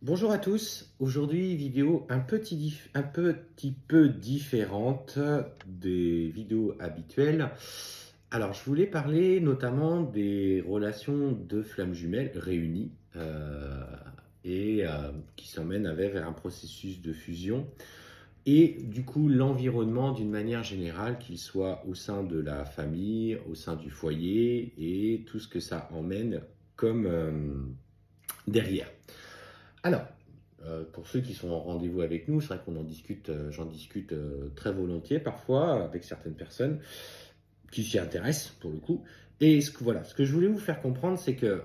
Bonjour à tous, aujourd'hui vidéo un petit peu différente des vidéos habituelles. Alors je voulais parler notamment des relations de flammes jumelles réunies qui s'emmènent vers un processus de fusion et du coup l'environnement d'une manière générale, qu'il soit au sein de la famille, au sein du foyer et tout ce que ça emmène comme derrière. Alors, pour ceux qui sont en rendez-vous avec nous, c'est vrai qu'on en discute, j'en discute très volontiers parfois avec certaines personnes qui s'y intéressent pour le coup. Et ce que je voulais vous faire comprendre, c'est que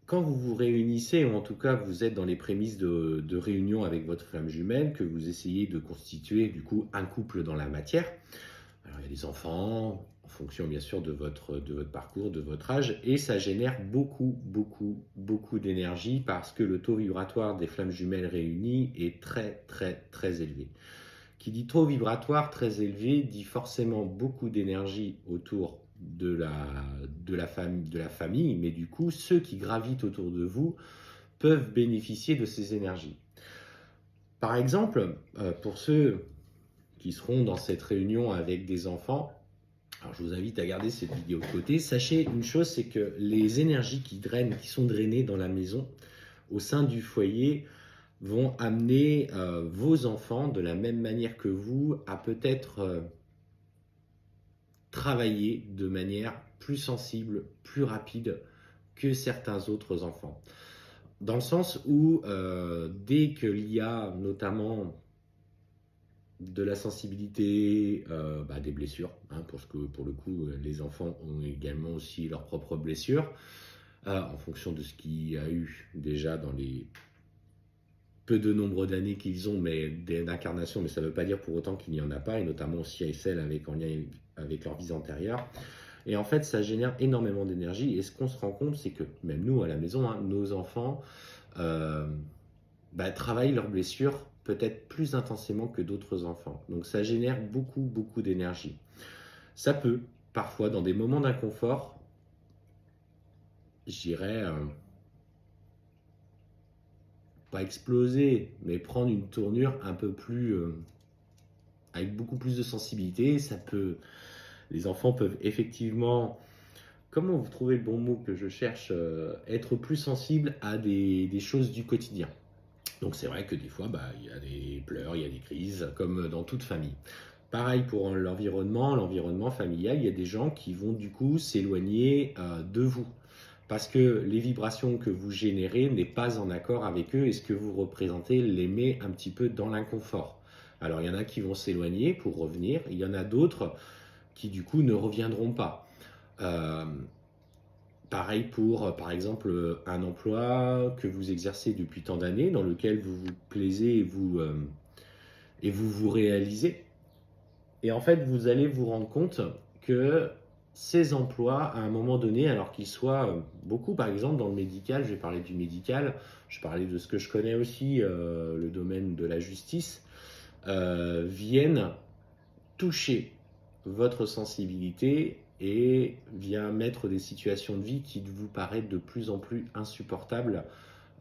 quand vous vous réunissez, ou en tout cas vous êtes dans les prémices de réunion avec votre flamme jumelle, que vous essayez de constituer du coup un couple dans la matière, alors, il y a des enfants, en fonction bien sûr de votre parcours, de votre âge, et ça génère beaucoup d'énergie parce que le taux vibratoire des flammes jumelles réunies est très élevé. Qui dit taux vibratoire très élevé dit forcément beaucoup d'énergie autour de la famille, mais du coup, ceux qui gravitent autour de vous peuvent bénéficier de ces énergies. Par exemple, pour ceux qui seront dans cette réunion avec des enfants, alors je vous invite à garder cette vidéo de côté. Sachez une chose, c'est que les énergies qui sont drainées dans la maison, au sein du foyer, vont amener vos enfants de la même manière que vous à peut-être travailler de manière plus sensible, plus rapide que certains autres enfants. Dans le sens où dès qu'il y a notamment de la sensibilité, des blessures, hein, parce que pour le coup, les enfants ont également aussi leurs propres blessures, en fonction de ce qu'il y a eu déjà dans les peu de nombre d'années qu'ils ont, mais d'incarnation, mais ça ne veut pas dire pour autant qu'il n'y en a pas, et notamment aussi et celles en lien avec leur vie antérieure. Et en fait, ça génère énormément d'énergie, et ce qu'on se rend compte, c'est que même nous, à la maison, hein, nos enfants euh, travaillent leurs blessures peut-être plus intensément que d'autres enfants. Donc ça génère beaucoup d'énergie. Ça peut, parfois, dans des moments d'inconfort, je dirais, pas exploser, mais prendre une tournure un peu plus, avec beaucoup plus de sensibilité. Les enfants peuvent effectivement, comment vous trouvez le bon mot que je cherche, être plus sensibles à des choses du quotidien. Donc c'est vrai que des fois, il y a des pleurs, il y a des crises, comme dans toute famille. Pareil pour l'environnement familial, il y a des gens qui vont du coup s'éloigner de vous. Parce que les vibrations que vous générez n'est pas en accord avec eux, et ce que vous représentez les met un petit peu dans l'inconfort. Alors il y en a qui vont s'éloigner pour revenir, il y en a d'autres qui du coup ne reviendront pas. Euh, Pareil pour, par exemple, un emploi que vous exercez depuis tant d'années, dans lequel vous vous plaisez et vous vous réalisez. Et en fait, vous allez vous rendre compte que ces emplois, à un moment donné, alors qu'ils soient beaucoup, par exemple, dans le médical, je vais parler du médical, je vais parler de ce que je connais aussi, le domaine de la justice, viennent toucher votre sensibilité et vient mettre des situations de vie qui vous paraissent de plus en plus insupportables,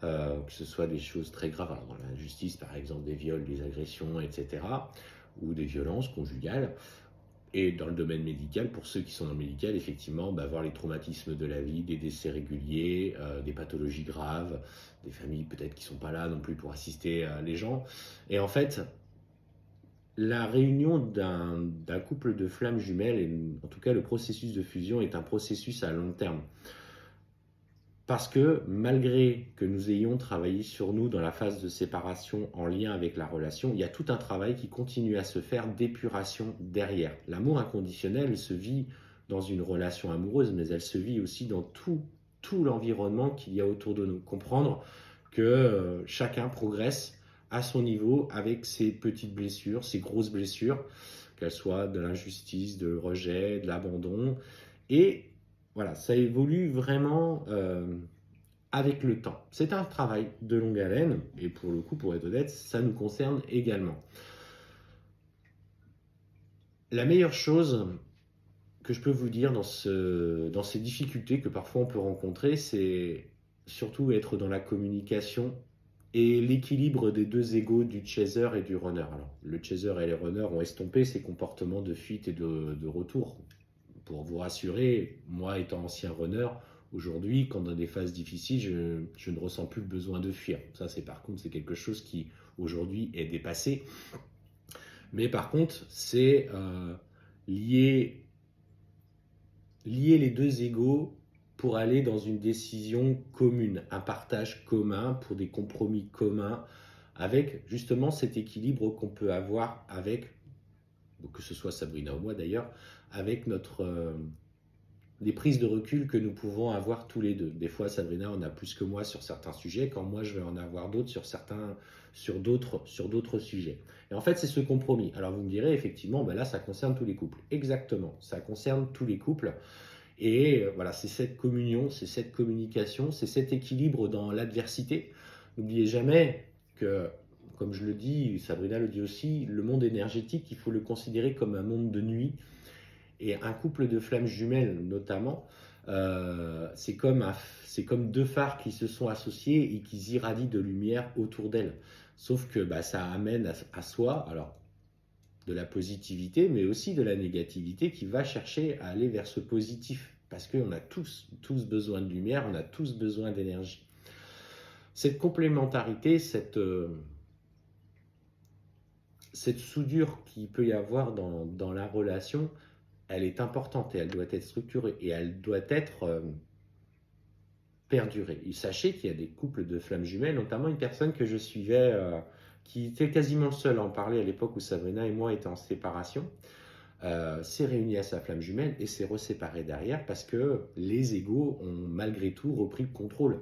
que ce soit des choses très graves, alors dans la justice par exemple des viols, des agressions, etc., ou des violences conjugales. Et dans le domaine médical, pour ceux qui sont dans le médical, effectivement, voir les traumatismes de la vie, des décès réguliers, des pathologies graves, des familles peut-être qui ne sont pas là non plus pour assister les gens. Et en fait, la réunion d'un couple de flammes jumelles, et en tout cas le processus de fusion, est un processus à long terme. Parce que malgré que nous ayons travaillé sur nous dans la phase de séparation en lien avec la relation, il y a tout un travail qui continue à se faire d'épuration derrière. L'amour inconditionnel se vit dans une relation amoureuse, mais elle se vit aussi dans tout l'environnement qu'il y a autour de nous. Comprendre que chacun progresse à son niveau avec ses petites blessures, ses grosses blessures, qu'elles soient de l'injustice, de rejet, de l'abandon. Et voilà, ça évolue vraiment avec le temps. C'est un travail de longue haleine, et pour le coup, pour être honnête, ça nous concerne également. La meilleure chose que je peux vous dire dans ces difficultés que parfois on peut rencontrer, c'est surtout être dans la communication et l'équilibre des deux égos du chaser et du runner. Alors, le chaser et les runners ont estompé ces comportements de fuite et de retour. Pour vous rassurer, moi étant ancien runner, aujourd'hui, quand dans des phases difficiles, je ne ressens plus le besoin de fuir. Ça, c'est par contre, c'est quelque chose qui aujourd'hui est dépassé. Mais par contre, c'est lier les deux égos pour aller dans une décision commune, un partage commun pour des compromis communs, avec justement cet équilibre qu'on peut avoir avec, que ce soit Sabrina ou moi d'ailleurs, avec les prises de recul que nous pouvons avoir tous les deux. Des fois, Sabrina en a plus que moi sur certains sujets, quand moi je vais en avoir d'autres sur d'autres sujets. Et en fait, c'est ce compromis. Alors vous me direz, effectivement, ben là, ça concerne tous les couples. Exactement, ça concerne tous les couples. Et voilà, c'est cette communion, c'est cette communication, c'est cet équilibre dans l'adversité. N'oubliez jamais que, comme je le dis, Sabrina le dit aussi, le monde énergétique, il faut le considérer comme un monde de nuit. Et un couple de flammes jumelles, notamment, c'est comme deux phares qui se sont associés et qui irradient de lumière autour d'elles. Sauf que bah, ça amène à soi, alors, de la positivité, mais aussi de la négativité qui va chercher à aller vers ce positif. Parce qu'on a tous besoin de lumière, on a tous besoin d'énergie. Cette complémentarité, cette soudure qu'il peut y avoir dans la relation, elle est importante et elle doit être structurée et elle doit être perdurée. Et sachez qu'il y a des couples de flammes jumelles, notamment une personne que je suivais, qui était quasiment le seul à en parler à l'époque où Sabrina et moi étions en séparation, s'est réuni à sa flamme jumelle et s'est reséparé derrière parce que les égos ont malgré tout repris le contrôle.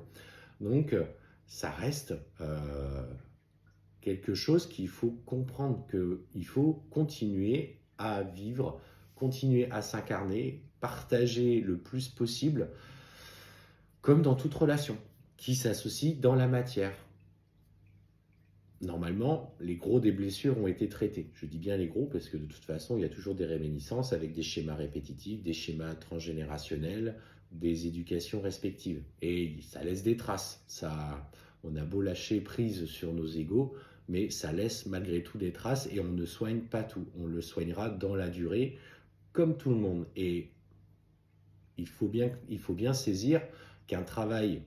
Donc ça reste quelque chose qu'il faut comprendre, qu'il faut continuer à vivre, continuer à s'incarner, partager le plus possible, comme dans toute relation, qui s'associe dans la matière. Normalement, les gros des blessures ont été traités. Je dis bien les gros parce que de toute façon, il y a toujours des réminiscences avec des schémas répétitifs, des schémas transgénérationnels, des éducations respectives. Et ça laisse des traces. On a beau lâcher prise sur nos égos, mais ça laisse malgré tout des traces et on ne soigne pas tout. On le soignera dans la durée, comme tout le monde. Et il faut bien saisir qu'un travail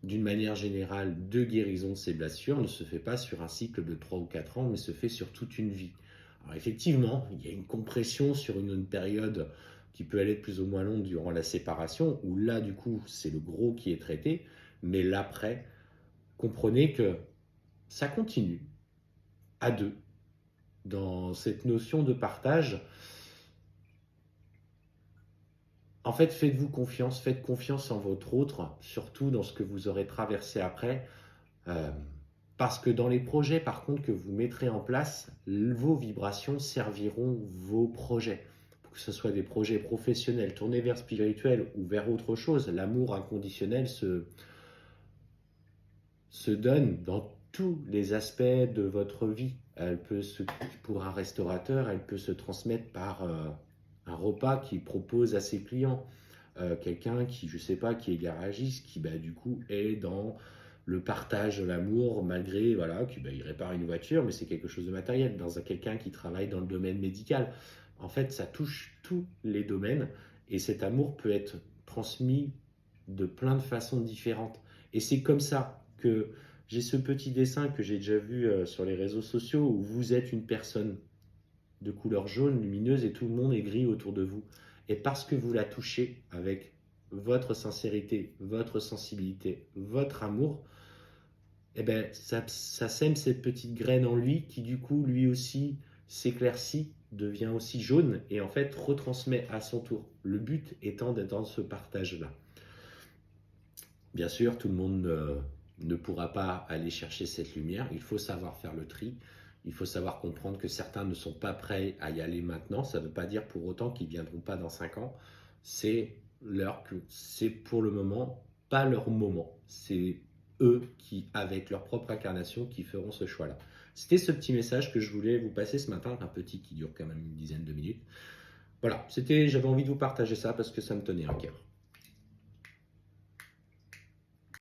d'une manière générale, de guérison de ces blessures ne se fait pas sur un cycle de 3 ou 4 ans, mais se fait sur toute une vie. Alors effectivement, il y a une compression sur une période qui peut aller plus ou moins longue durant la séparation, où là, du coup, c'est le gros qui est traité, mais l'après, comprenez que ça continue à deux, dans cette notion de partage. En fait, faites-vous confiance, faites confiance en votre autre, surtout dans ce que vous aurez traversé après. Parce que dans les projets, par contre, que vous mettrez en place, vos vibrations serviront vos projets. Que ce soit des projets professionnels, tournés vers spirituel ou vers autre chose, l'amour inconditionnel se donne dans tous les aspects de votre vie. Pour un restaurateur, elle peut se transmettre par un repas qu'il propose à ses clients. Quelqu'un qui, je sais pas, qui est garagiste, qui du coup est dans le partage de l'amour, malgré, voilà, il répare une voiture, mais c'est quelque chose de matériel. Quelqu'un qui travaille dans le domaine médical. En fait, ça touche tous les domaines et cet amour peut être transmis de plein de façons différentes. Et c'est comme ça que j'ai ce petit dessin que j'ai déjà vu sur les réseaux sociaux où vous êtes une personne de couleur jaune lumineuse et tout le monde est gris autour de vous. Et parce que vous la touchez avec votre sincérité, votre sensibilité, votre amour, eh ben, ça sème cette petite graine en lui qui du coup lui aussi s'éclaircit, devient aussi jaune et en fait retransmet à son tour. Le but étant d'être dans ce partage-là. Bien sûr, tout le monde ne pourra pas aller chercher cette lumière. Il faut savoir faire le tri. Il faut savoir comprendre que certains ne sont pas prêts à y aller maintenant. Ça ne veut pas dire pour autant qu'ils ne viendront pas dans 5 ans. C'est pour le moment pas leur moment. C'est eux qui, avec leur propre incarnation, qui feront ce choix-là. C'était ce petit message que je voulais vous passer ce matin, un petit qui dure quand même une dizaine de minutes. Voilà, j'avais envie de vous partager ça parce que ça me tenait à cœur.